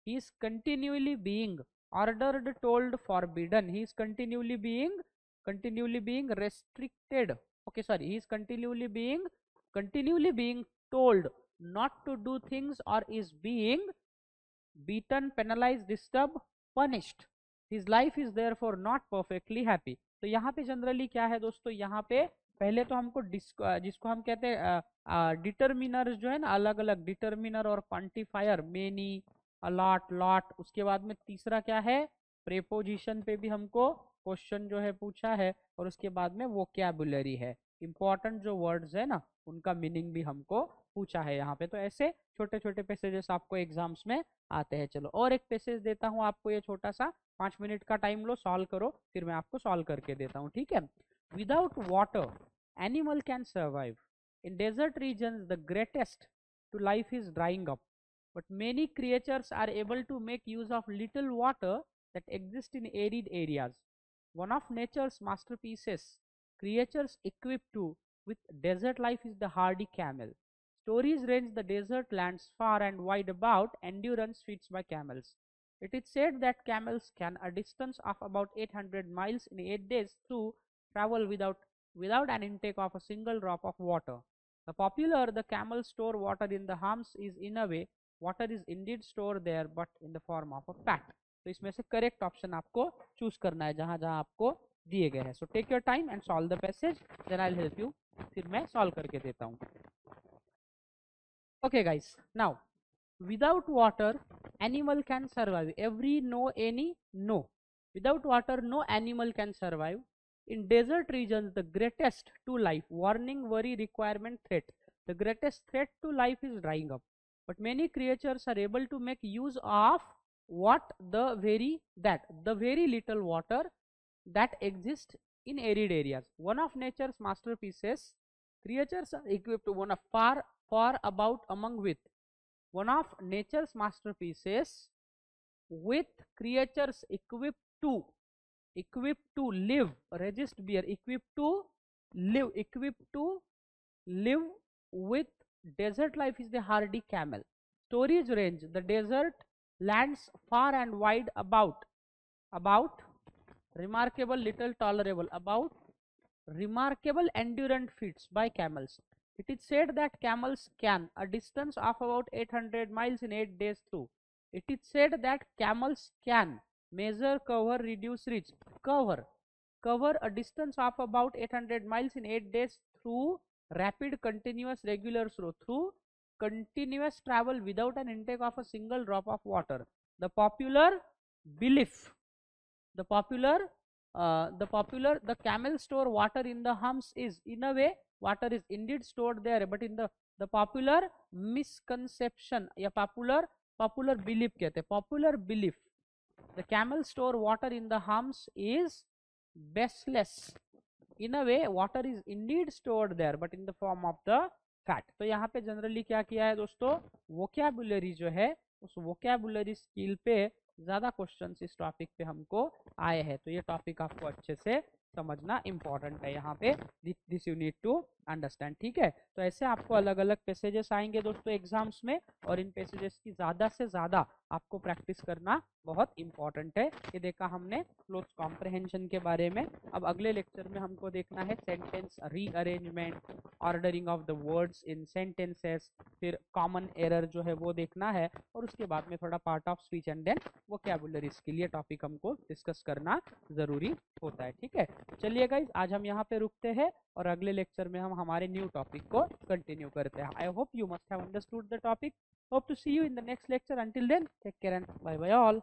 He is continually being ordered, told, forbidden. He is continually being restricted. Okay, sorry. He is continually being told not to do things or is being beaten, penalized, disturbed, punished. His life is therefore not perfectly happy. तो यहाँ पे generally क्या है दोस्तों, यहाँ पे पहले तो हमको जिसको हम कहते हैं डिटर्मिनर जो है ना, अलग अलग डिटर्मिनर और क्वांटिफायर, मेनी, अलॉट, लॉट। उसके बाद में तीसरा क्या है, प्रेपोजिशन पे भी हमको क्वेश्चन जो है पूछा है, और उसके बाद में वोकैबुलरी है, इंपॉर्टेंट जो वर्ड्स है ना उनका मीनिंग भी हमको पूछा है यहाँ पे। तो ऐसे छोटे छोटे पैसेजेस आपको एग्जाम्स में आते हैं। चलो और एक पैसेज देता हूँ आपको, ये छोटा सा, 5 मिनट का टाइम लो, सॉल्व करो, फिर मैं आपको सॉल्व करके देता हूँ, ठीक है। Without water animal can survive, in desert regions the greatest to life is drying up, but many creatures are able to make use of little water that exist in arid areas. One of nature's masterpieces, creatures equipped to with desert life, is the hardy camel. Stories range the desert lands far and wide about endurance feats by camels. It is said that camels can a distance of about 800 miles in 8 days through travel without an intake of a single drop of water. The camels store water in the humps is in a way water is indeed stored there but in the form of a fat. तो इसमें से correct option आपको choose करना है जहां जहां आपको दिए गए हैं. So take your time and solve the passage, then I will help you. फिर मैं सॉल्व करके देता हूं. Okay guys, now without water animal can survive. Every no, any no. Without water no animal can survive. In desert regions the greatest to life, warning, worry, requirement, threat. The greatest threat to life is drying up, but many creatures are able to make use of what the very little water that exists in arid areas. One of nature's masterpieces, creatures are equipped to one of far about among with. One of nature's masterpieces with creatures equipped to live, resist beer, equipped to live with desert life is the hardy camel. Storage range, the desert lands far and wide about remarkable little tolerable, about remarkable endurance feats by camels. It is said that camels can a distance of about 800 miles in 8 days through. It is said that camels can measure, cover, reduce, reach, cover a distance of about 800 miles in 8 days through rapid, continuous, regular flow, through continuous travel without an intake of a single drop of water. The popular belief, the camel store water in the humps is, in a way water is indeed stored there, but in the popular misconception या popular belief कहते हैं, popular belief, the camel store water in the humps is baseless. In a way water is indeed stored there but in the form of the fat. तो यहाँ पे generally क्या किया है दोस्तों, वोकैबुलरी जो है उस वोकैबुलरी स्किल पे ज्यादा क्वेश्चंस इस टॉपिक पे हमको आए हैं. तो ये टॉपिक आपको अच्छे से समझना इंपॉर्टेंट है यहाँ पे, this you need to understand. ठीक है, तो ऐसे आपको अलग अलग पैसेजेस आएंगे दोस्तों एग्जाम्स में, और इन पैसेजेस की ज्यादा से ज्यादा आपको प्रैक्टिस करना बहुत इंपॉर्टेंट है. ये देखा हमने क्लोज कॉम्प्रहेंशन के बारे में. अब अगले लेक्चर में हमको देखना है sentence rearrangement, ordering of the words in sentences, फिर कॉमन एरर जो है वो देखना है, और उसके बाद में थोड़ा part of speech and then vocabulary के लिए टॉपिक हमको डिस्कस करना जरूरी होता है. ठीक है, चलिए गाइज आज हम यहाँ पे रुकते हैं और अगले लेक्चर में हम हमारे न्यू टॉपिक को कंटिन्यू करते हैं. I hope you must have understood the topic. Hope to see you in the next lecture. Until then, take care and bye bye all.